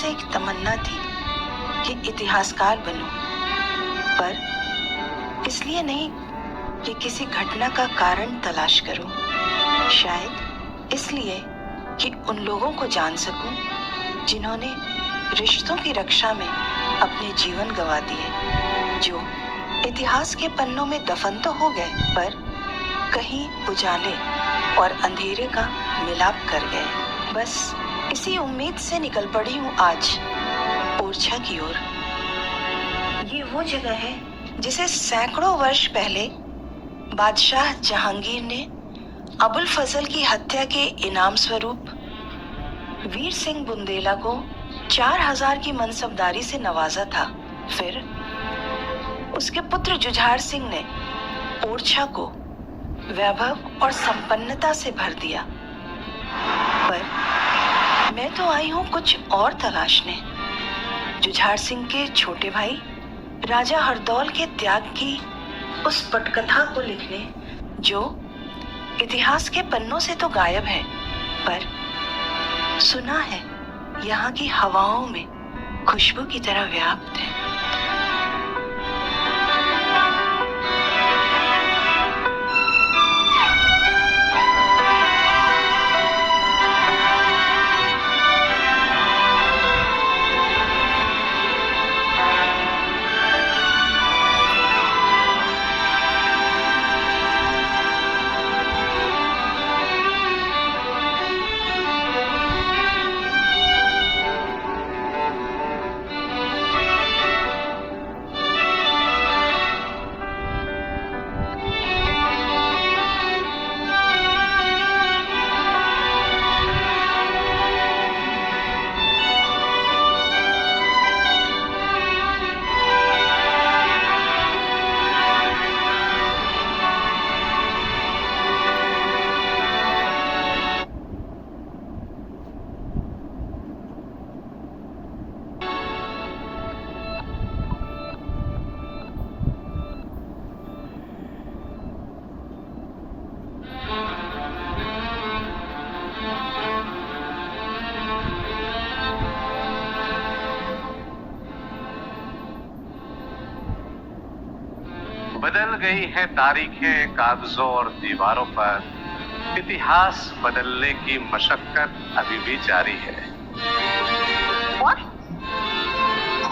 से एक तमन्ना थी कि इतिहासकार बनूं, पर इसलिए नहीं कि किसी घटना का कारण तलाश करूं, शायद इसलिए कि उन लोगों को जान सकूं जिन्होंने रिश्तों की रक्षा में अपने जीवन गंवा दिए, जो इतिहास के पन्नों में दफन तो हो गए पर कहीं उजाले और अंधेरे का मिलाप कर गए। बस इसी उम्मीद से निकल पड़ी हूँ आज ओरछा की ओर। ये वो जगह है जिसे सैकड़ों वर्ष पहले बादशाह जहांगीर ने अबुल फजल की हत्या के इनाम स्वरूप वीर सिंह बुंदेला को 4000 की मनसबदारी से नवाजा था। फिर उसके पुत्र जुझार सिंह ने ओरछा को वैभव और संपन्नता से भर दिया। पर मैं तो आई हूं कुछ और तलाशने, जुझार सिंह के छोटे भाई राजा हरदौल के त्याग की उस पटकथा को लिखने जो इतिहास के पन्नों से तो गायब है, पर सुना है यहाँ की हवाओं में खुशबू की तरह व्याप्त है। बदल गई है तारीखें कागजों और दीवारों पर, इतिहास बदलने की मशक्कत अभी भी जारी है। What?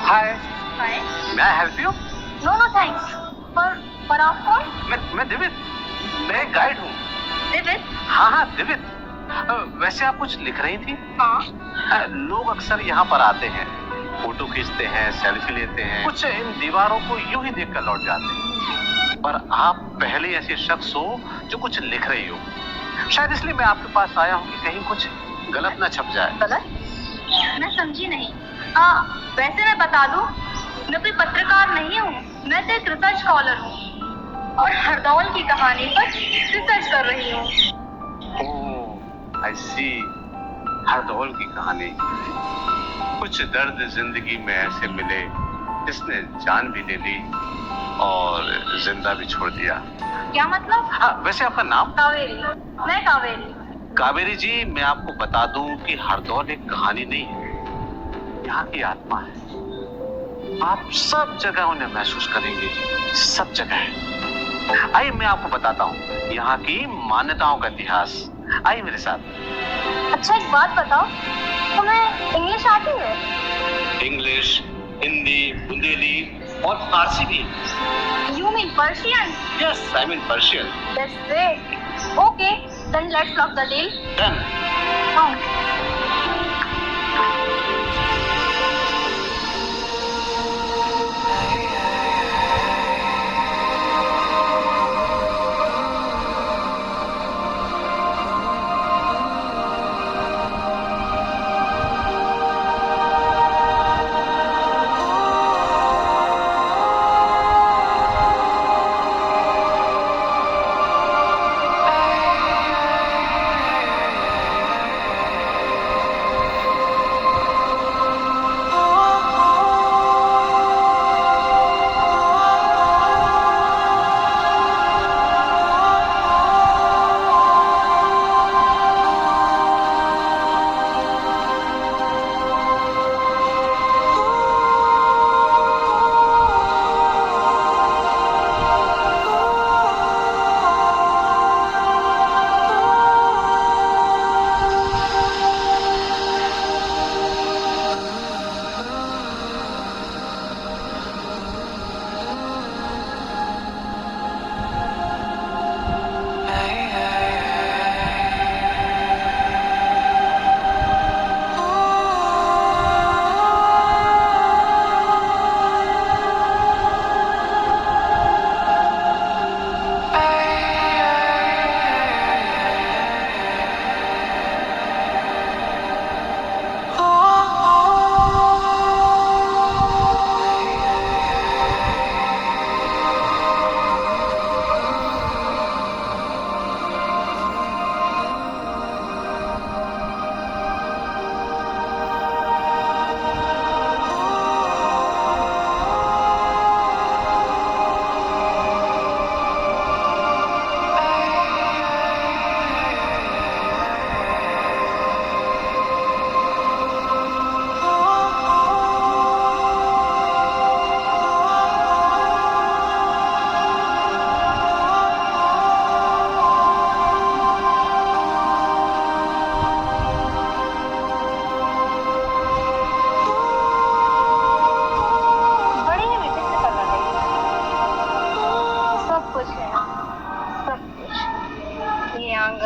Hi, Hi. मैं help you? No, no, thanks. पर आप कौन? मैं दिवित, मैं गाइड हूँ। दिवित? हाँ, दिवित। वैसे आप कुछ लिख रही थी? हाँ। लोग अक्सर यहाँ पर आते हैं, फोटो खींचते हैं, सेल्फी लेते हैं, कुछ इन दीवारों को यूं ही देखकर लौट जाते हैं। पर आप पहले ऐसे शख्स हो जो कुछ लिख रही हो। शायद इसलिए मैं आपके पास आया हूँ कि कहीं कुछ गलत ना छप जाए। गलत? मैं समझी नहीं। वैसे मैं बता दूं, मैं कोई पत्रकार नहीं हूँ, मैं तो एक रिसर्च स्कॉलर हूँ और हरदौल की कहानी पर रिसर्च कर रही हूँ। ओह, आई सी। हरदौल की कहानी। कुछ दर्द जिंदगी में ऐसे मिले जिसने जान भी ले ली और जिंदा भी छोड़ दिया। क्या मतलब? हाँ, वैसे आपका नाम? कावेरी। मैं कावेरी। कावेरी जी, मैं आपको बता दूं कि हरदौल एक कहानी नहीं है, यहाँ की आत्मा है। आप सब जगह उन्हें महसूस करेंगे, सब जगह। आइए मैं आपको बताता हूँ यहाँ की मान्यताओं का इतिहास। आइए मेरे साथ। अच्छा, एक बात बताओ, तुम्हें इंग्लिश आती है? इंग्लिश, हिंदी, बुंदेली और फारसी भी। You mean Persian? Yes, I mean Persian. That's great. Okay, then let's lock the deal. Done.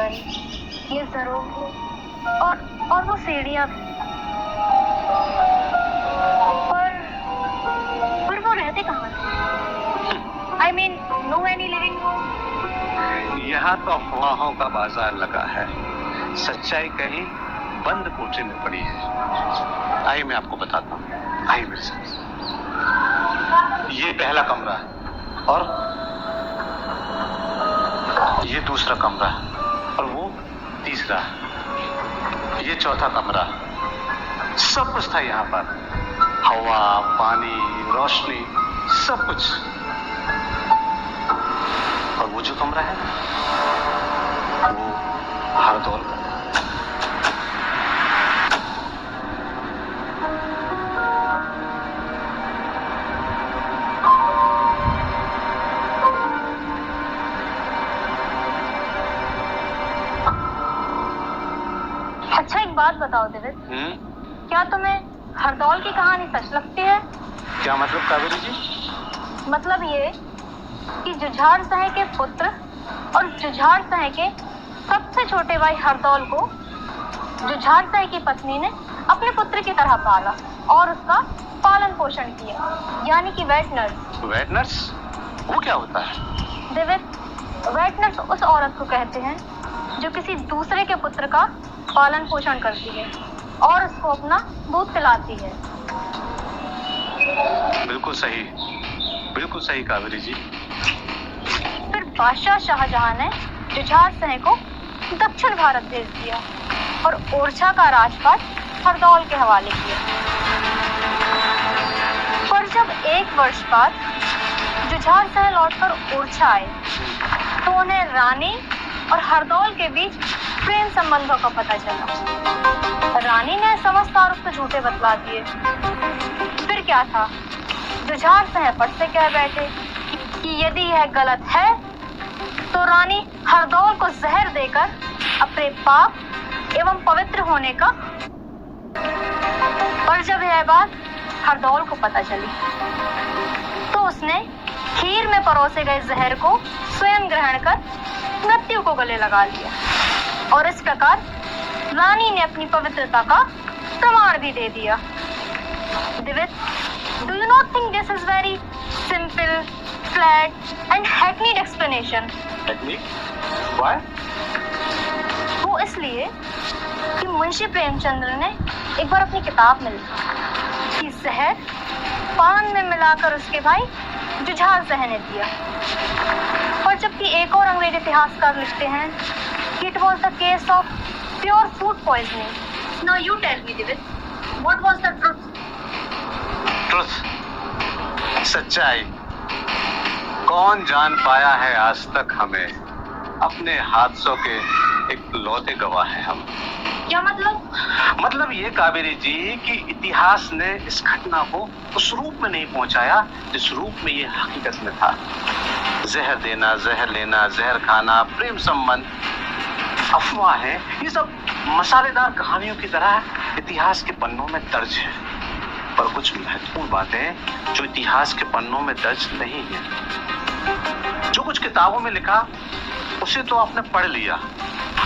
आंगन, ये ज़रूर और वो सीढ़ियाँ भी। पर वो रहते कहाँ थे? I mean, no any living room? यहाँ तो अफवाहों का बाजार लगा है, सच्चाई कहीं बंद कोठरी में पड़ी है। आइए मैं आपको बताता हूँ, आइए मेरे साथ। ये पहला कमरा है और ये दूसरा कमरा है और वो तीसरा है, ये चौथा कमरा। सब कुछ था यहाँ पर, हवा, पानी, रोशनी, सब कुछ। और वो जो कमरा है वो हरदौल का। अच्छा, एक बात बताओ दिवित, क्या तुम्हें हरदौल की कहानी सच लगती है? क्या मतलब कावेरी जी? मतलब ये कि जुझार सह के पुत्र और जुझार सह के सबसे छोटे भाई हरदौल को जुझार सह की पत्नी ने अपने पुत्र की तरह पाला और उसका पालन पोषण किया, यानी कि वेट नर्स। Wait nurse? वो क्या होता है? दिवित, वेट नर्स उस औरत को कहते हैं जो किसी दूसरे के पुत्र का पालन पोषण करती है और उसको अपना दूध पिलाती है। बिल्कुल सही कावेरी जी। फिर बादशाह शाहजहां ने जुझार सह को दक्षिण भारत भेज दिया और ओरछा का राजपाट हरदौल के हवाले किया। पर जब 1 वर्ष बाद जुझार सह लौटकर ओरछा आए तो उन्हें रानी और हरदौल के बीच प्रेम संबंधों का पता चला। रानी ने समस्त आरोप तो झूठे बतला दिए। फिर क्या था, जुझार सह पट से कह बैठे कि यदि यह गलत है तो रानी हरदौल को जहर देकर अपने पाप एवं पवित्र होने का। पर जब यह बात हरदौल को पता चली तो उसने खीर में परोसे गए जहर को स्वयं ग्रहण कर मृत्यु को गले लगा लिया और इस प्रकार रानी ने अपनी पवित्रता का प्रमाण भी दे दिया। दिवित, do you not think this is very simple, flat and hackneyed explanation? Hackneyed? Why? वो इसलिए कि मुंशी प्रेमचंद्र ने एक बार अपनी किताब में लिखा कि जहर पान में मिलाकर उसके भाई जुझार सह ने दिया, और जबकि एक और अंग्रेज इतिहासकार लिखते हैं कि it was the case of pure food poisoning. Now you tell me, Divit, what was the truth? Truth, सच्चाई कौन जान पाया है आज तक? हमें अपने हादसों के एक लौते गवाह हैं हम। क्या मतलब? मतलब ये कावेरी जी कि इतिहास ने इस घटना को उस रूप में नहीं पहुंचाया जिस रूप में ये हकीकत में था। जहर देना, जहर लेना, जहर खाना, प्रेम संबंध, अफवाहें, ये सब मसालेदार कहानियों की तरह इतिहास के पन्नों में दर्ज है। पर कुछ महत्वपूर्ण बातें जो इतिहास के पन्नों में दर्ज नहीं है। जो कुछ किताबों में लिखा उसे तो आपने पढ़ लिया,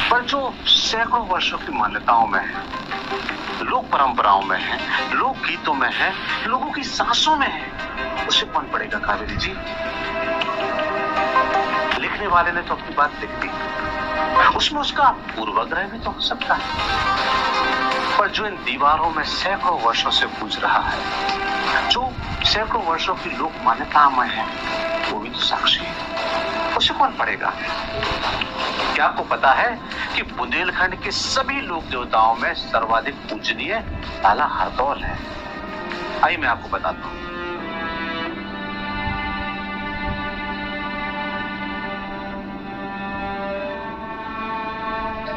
पर जो सैकड़ों वर्षों की मान्यताओं में है, लोक परंपराओं में है, लोक गीतों में है, लोगों की सांसों में है, उसे कौन पढ़ेगा कावेरी जी? लिखने वाले ने तो अपनी बात लिख दी, उसमें उसका पूर्वाग्रह भी तो हो सकता है। पर जो इन दीवारों में सैकड़ों वर्षों से गूंज रहा है, जो सैकड़ों वर्षों की लोक मान्यता में है, वो भी तो साक्षी है, उसे कौन पढ़ेगा? क्या आपको पता है कि बुंदेलखंड के सभी लोक देवताओं में सर्वाधिक पूजनीय लाला हरदौल है? आइए मैं आपको बताता हूँ।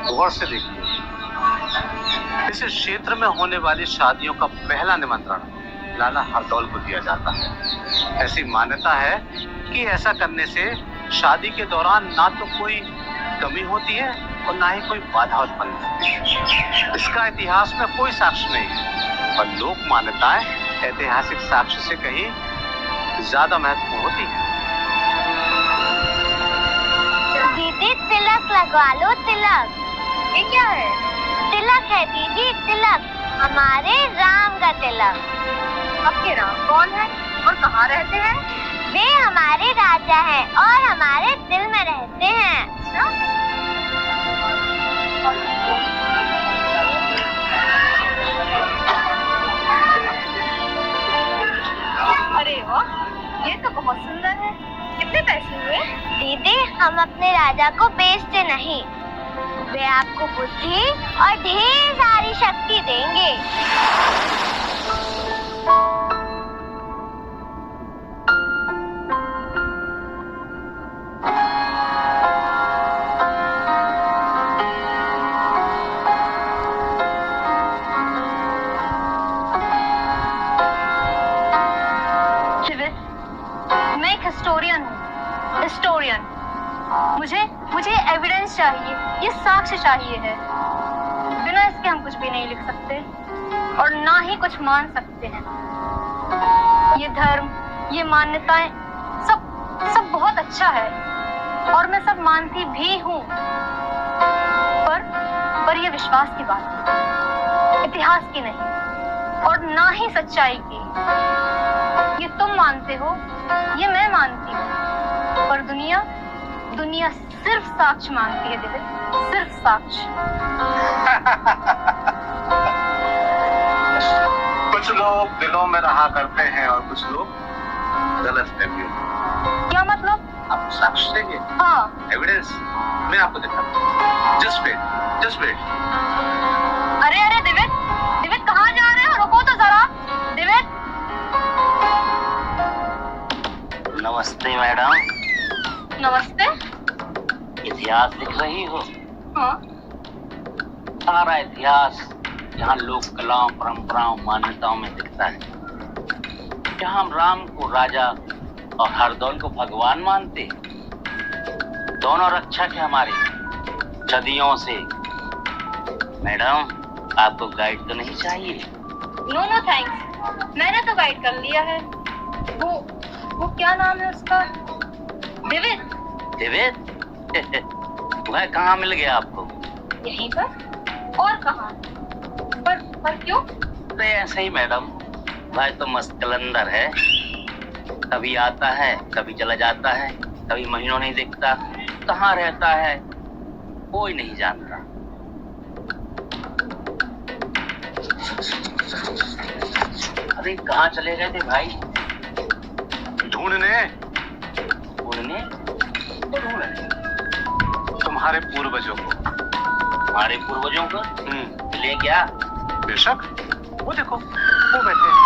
गौर से देखिए, इस क्षेत्र में होने वाली शादियों का पहला निमंत्रण लाला हरदौल को दिया जाता है। ऐसी मान्यता है कि ऐसा करने से शादी के दौरान ना तो कोई कमी होती है और ना ही कोई बाधा उत्पन्न होती है। इसका इतिहास में कोई साक्ष्य नहीं है, और लोक मान्यताएं ऐतिहासिक साक्ष्य से कहीं ज्यादा महत्वपूर्ण होती है। दीदी तिलक लगवा लो तिलक। ये क्या है? तिलक है दीदी, तिलक, हमारे राम का तिलक। आपके राम कौन है और कहाँ रहते हैं? वे हमारे राजा हैं और हमारे दिल में रहते हैं। अच्छा? अरे वाह, ये तो बहुत सुंदर है। कितने पैसे हुए? दीदी, हम अपने राजा को बेचते नहीं, वे आपको बुद्धि और ढेर सारी शक्ति देंगे। मैं एक हिस्टोरियन हूँ, हिस्टोरियन। मुझे एविडेंस चाहिए, ये साक्ष्य चाहिए है। बिना इसके हम कुछ भी नहीं लिख सकते और ना ही कुछ मान सकते हैं। ये धर्म, ये मान्यताएं सब बहुत अच्छा है और मैं सब मानती भी हूँ, पर ये विश्वास की बात है, इतिहास की नहीं और ना ही सच्चाई की। ये तुम मानते हो, ये मैं मानती हूँ, पर दुनिया सिर्फ साक्ष्य मांगती है दिव्य, सिर्फ साक्ष्य। कुछ लोग दिलों में रहा करते हैं और कुछ लोग गलतफहमी में। क्या मतलब? आपको साक्ष्य चाहिए? हाँ। एविडेंस मैं आपको दिखाता हूँ। Just wait. अरे दिव्य कहाँ जा रहे हो? रुको तो जरा। दिव्य। नमस्ते मैडम। नमस्ते। इतिहास लिख रही हो? हाँ। सारा इतिहास यहाँ लोक कलाओं, परंपराओं, मान्यताओं में दिखता है। क्या हम राम को राजा और हरदौल को भगवान मानते? दोनों रक्षक है हमारे सदियों से। मैडम, आपको गाइड तो नहीं चाहिए? नो थैंक्स, मैंने तो गाइड कर लिया है। वो क्या नाम है उसका? दिव्य? वह कहाँ मिल गया आपको? यहीं पर। और कहाँ? पर क्यों? तो ऐसे ही मैडम, वह तो मस्त कलंदर है। कभी आता है, कभी चला जाता है, कभी महीनों नहीं दिखता। कहाँ रहता है कोई नहीं जानता। अरे कहाँ चले गए थे भाई? ढूंढने तुम्हारे पूर्वजों को। हमारे पूर्वजों को मिले क्या? बेशक, वो देखो, वो बैठे हैं।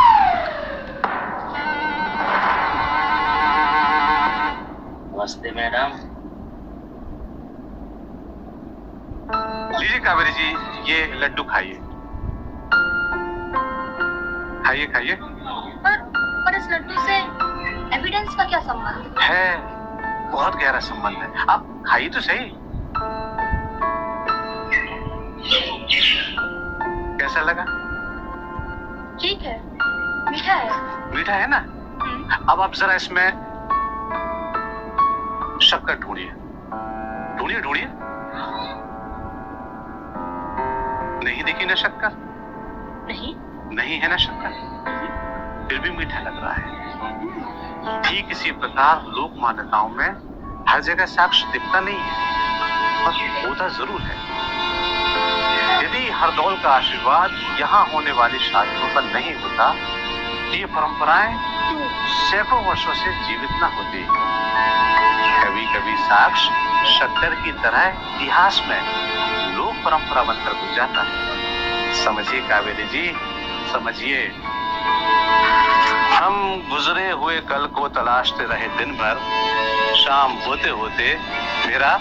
नमस्ते मैडम। लीजिए कावेरी जी, ये लड्डू खाइए। खाइए। पर इस लड्डू से एविडेंस का क्या संबंध है? बहुत गहरा संबंध है। आप खाइए तो सही। कैसा लगा? ठीक है, मीठा है। मीठा है ना? अब आप जरा इसमें शक्कर ढूंढिए। नहीं दिखी ना शक्कर? नहीं है ना शक्कर? फिर भी मीठा लग रहा है। ठीक इसी प्रकार लोक मान्यताओं में हर जगह साक्ष्य दिखता नहीं है, पर होता जरूर है। यदि हरदौल का आशीर्वाद यहाँ होने वाली शादियों पर नहीं होता, तो ये परंपराएं सैकड़ों वर्षों से जीवित न होती। कभी साक्ष्य शक्कर की तरह इतिहास में लोक परंपरा बनकर गुजर जाता है। समझिए कावेरी जी, समझिए। हम गुजरे हुए कल को तलाशते रहे दिन भर, शाम होते होते मेरा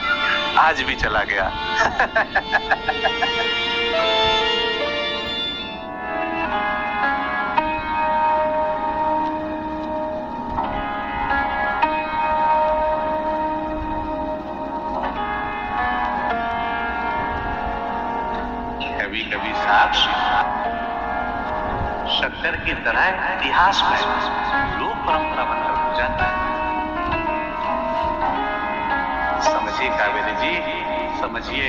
आज भी चला गया। कभी साक्ष्य शक्कर की तरह इतिहास में लोक परंपरा बनकर हो जाता है। समझिए कावेरी जी, समझिए।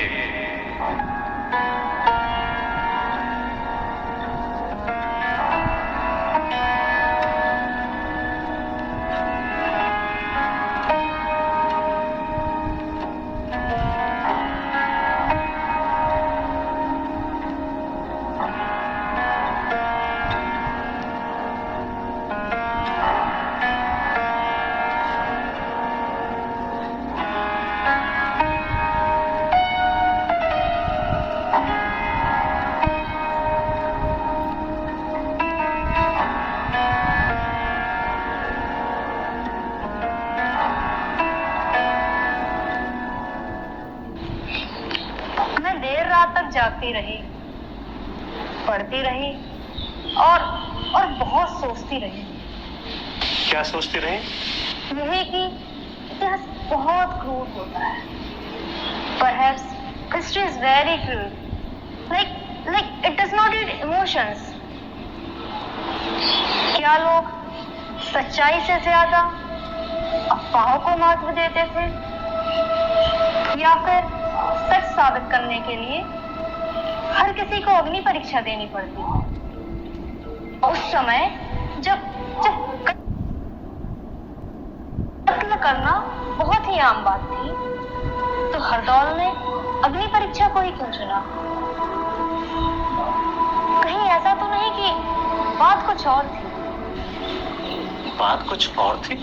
मैं देर रात तक जागती रही, पढ़ती रही और बहुत सोचती रही। क्या सोचती रही? यही कि इतिहास बहुत क्रूर होता है। Perhaps history is very cruel. Like it does not need emotions. क्या लोग सच्चाई से ज्यादा अफवाहों को महत्व देते थे, या फिर सच साबित करने के लिए हर किसी को अग्नि परीक्षा देनी पड़ती थी? उस समय जब कत्ल करना बहुत ही आम बात थी, तो हरदौल ने अग्नि परीक्षा को ही क्यों चुना? कहीं ऐसा तो नहीं कि बात कुछ और थी? बात कुछ और थी?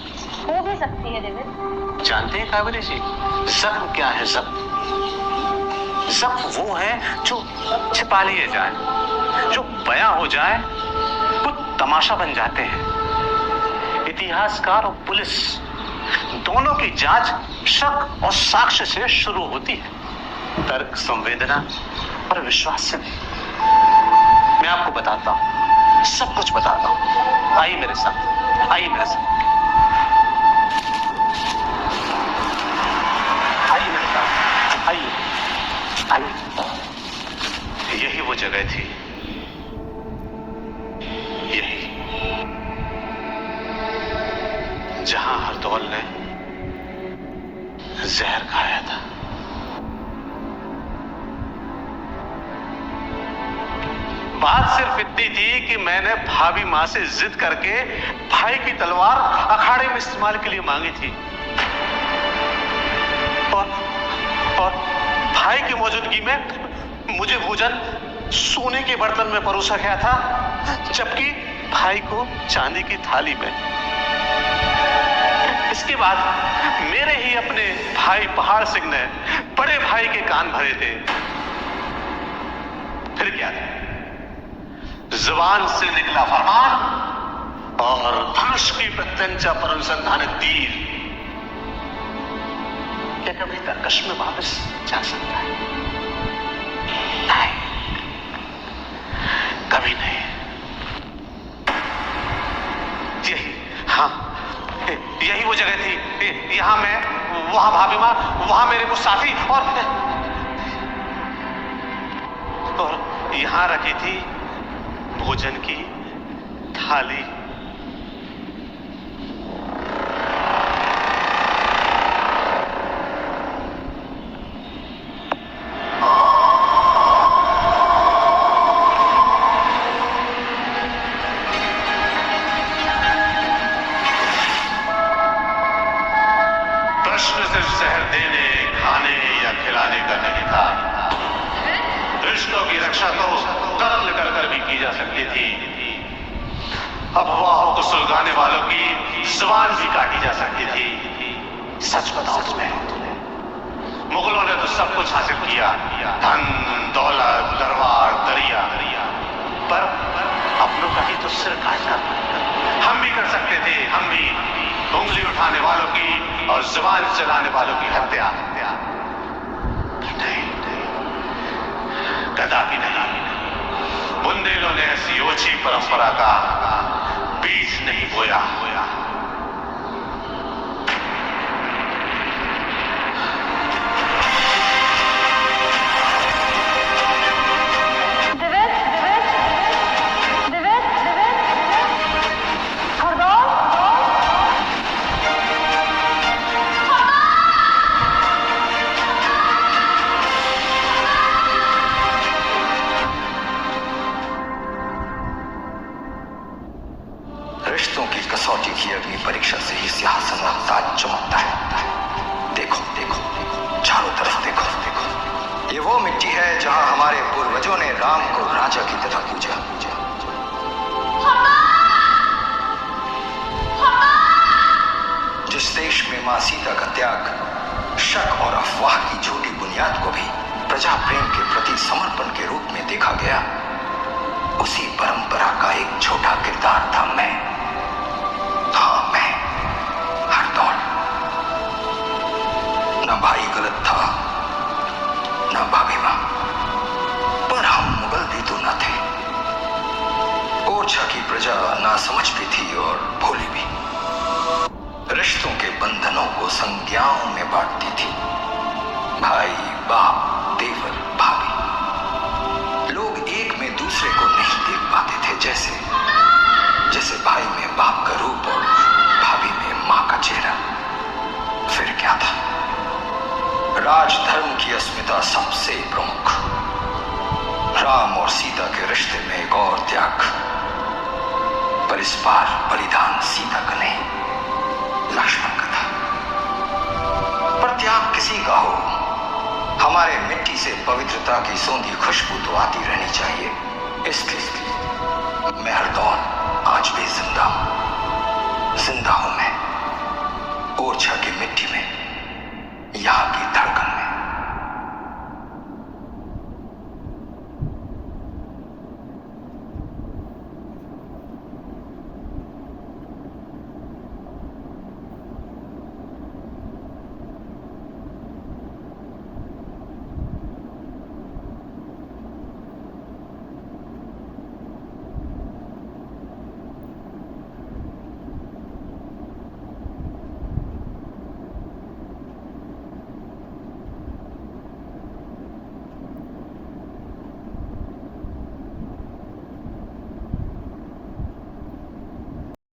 हो भी सकती है दिव्य। जानते हैं कावेरी जी, जख्म क्या है? जख्म वो है जो छिपा लिए जाए, जो बयां हो जाए वो तमाशा बन जाते हैं। इतिहासकार और पुलिस दोनों की जांच शक और साक्ष्य से शुरू होती है, तर्क, संवेदना और विश्वास से नहीं। मैं आपको बताता हूं, सब कुछ बताता हूं। आइए मेरे साथ, आइए मेरे साथ, आइए मेरे साथ, आइए आइए। यही वो जगह थी, यही जहां हरदौल ने जहर खाया था। बात सिर्फ इतनी थी कि मैंने भाभी मां से जिद करके भाई की तलवार अखाड़े में इस्तेमाल के लिए मांगी थी, और भाई की मौजूदगी में मुझे भोजन सोने के बर्तन में परोसा गया था, जबकि भाई को चांदी की थाली में। इसके बाद मेरे ही अपने भाई पहाड़ सिंह ने बड़े भाई के कान भरे थे। फिर क्या था? जुबान से निकला फरमान और धनुष की प्रत्यंचा पर अनुसंधानित तीर। क्या कभी तरकश में वापस जा सकता है? नहीं, कभी नहीं। यही, हाँ, यही वो जगह थी। यहां मैं, वहां भाभी मां, वहां मेरे कुछ साथी, और यहां रखी थी भोजन की थाली। प्रश्न सिर्फ जहर देने, खाने या खिलाने का नहीं था। रिश्तों की रक्षा तो कत्ल कर कर भी की जा सकती थी। अफवाहों को सुलगाने वालों की जुबान भी काटी जा सकती थी। सच बताओ तुम्हें, मुगलों ने तो सब कुछ हासिल किया, धन, दौलत, दरबार, दरिया, पर अपनों का ही तो सिर काटना हम भी कर सकते थे। हम भी उंगली उठाने वालों की और जुबान चलाने वालों की हत्या। नहीं, कदापि नहीं। बुंदेलों ने ऐसी ओछी परंपरा का बीज नहीं बोया। जहां हमारे पूर्वजों ने राम को राजा की तरह पूजा। जिस देश में मां सीता का त्याग शक और अफवाह की झूठी बुनियाद को भी प्रजा प्रेम के प्रति समर्पण के रूप में देखा गया, उसी परंपरा का एक छोटा किरदार था मैं। हाँ, मैं हरदौल। न भाई गलत था, न भाभी मां, पर हम मुगल भी तो न थे। ओरछा की प्रजा नासमझ भी थी और भोली भी। रिश्तों के बंधनों को संज्ञाओं में बांटती थी, भाई, बाप, देवर, भाभी। लोग एक में दूसरे को नहीं देख पाते थे, जैसे भाई में बाप का रूप और भाभी में मां का चेहरा। फिर क्या था? राजधर्म की अस्मिता सबसे प्रमुख। राम और सीता के रिश्ते में एक और त्याग, पर इस बार बलिदान सीता का नहीं, लक्ष्मण का था। पर त्याग किसी का हो, हमारे मिट्टी से पवित्रता की सौंधी खुशबू तो आती रहनी चाहिए। इसलिए मैं हरदौल आज भी जिंदा हूं मैं, ओरछा की मिट्टी में, यहाँ की धरती